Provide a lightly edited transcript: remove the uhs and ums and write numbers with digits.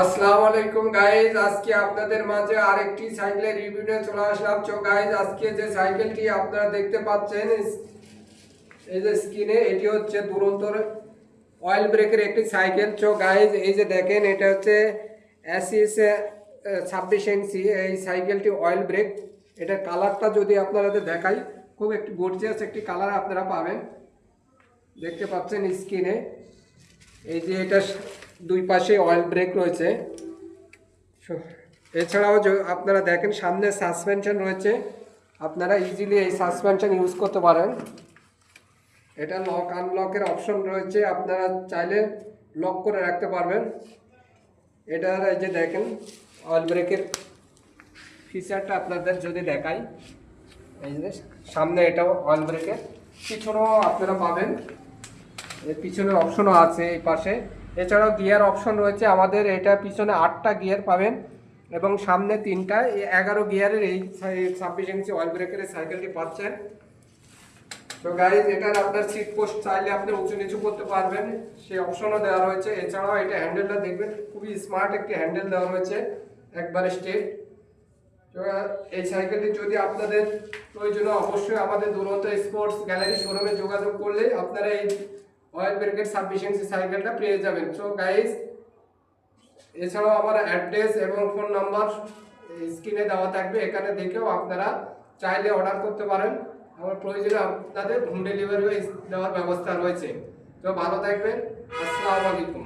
আসসালামু আলাইকুম গাইজ, আজকে আপনাদের মাঝে আরেকটি সাইকেলের রিভিউ নিয়ে চলে আসলাম। তো গাইজ, আজকে যে সাইকেলটি আপনারা দেখতে পাচ্ছেন এই যে স্ক্রিনে, এটি হচ্ছে দুরন্তর অয়েল ব্রেকের একটি সাইকেল। তো গাইজ, এই যে দেখেন, এটা হচ্ছে এসিএস 26 ইঞ্চি এই সাইকেলটি অয়েল ব্রেক। এটার কালারটা যদি আপনাদের দেখাই, খুব একটি গর্জিয়াস একটি কালার আপনারা পাবেন। দেখতে পাচ্ছেন স্ক্রিনে, এই যে এটা দুই পাশে অয়েল ব্রেক রয়েছে। এছাড়াও আপনারা দেখেন সামনে সাসপেনশন রয়েছে, আপনারা ইজিলি এই সাসপেনশন ইউজ করতে পারেন। এটা লক আনলকের অপশন রয়েছে, আপনারা চাইলে লক করে রাখতে পারবেন। এটার এই যে দেখেন অয়েল ব্রেকের ফিচারটা আপনাদের যদি দেখাই, এই যে সামনে এটাও অয়েল ব্রেকের, পিছনেও আপনারা পাবেন, এর পিছনের অপশনও আছে এই পাশে। এছাড়াও গিয়ার অপশন রয়েছে আমাদের, এটা পিছনে 8টা গিয়ার পাবেন এবং সামনে 3টা, 11 গিয়ারের এই 26 ইঞ্চি অয়েল ব্রেকের সাইকেলটি পাচ্ছেন। তো গাইজ, এটার আপনার সিট পোস্ট চাইলে আপনি উঁচু নিচু করতে পারবেন, সেই অপশনও দেওয়া রয়েছে। এছাড়াও এটা হ্যান্ডেলটা দেখবেন, খুবই স্মার্ট একটি হ্যান্ডেল দেওয়া রয়েছে, একবারে স্ট্রেট। তো এই সাইকেলটি যদি আপনাদের প্রয়োজন, অবশ্যই আমাদের দুরন্ত স্পোর্টস গ্যালারি শোরুমে যোগাযোগ করলে আপনারা এই অয়েল ব্রেকের 26 ইঞ্চি সাইকেলটা পেয়ে যাবেন। সো গাইজ, এছাড়াও আমার অ্যাড্রেস এবং ফোন নাম্বার স্ক্রিনে দেওয়া থাকবে, এখানে দেখেও আপনারা চাইলে অর্ডার করতে পারেন। আমার প্রয়োজনে আপনাদের হোম ডেলিভারি দেওয়ার ব্যবস্থা রয়েছে। তো ভালো থাকবেন, আসসালামু আলাইকুম।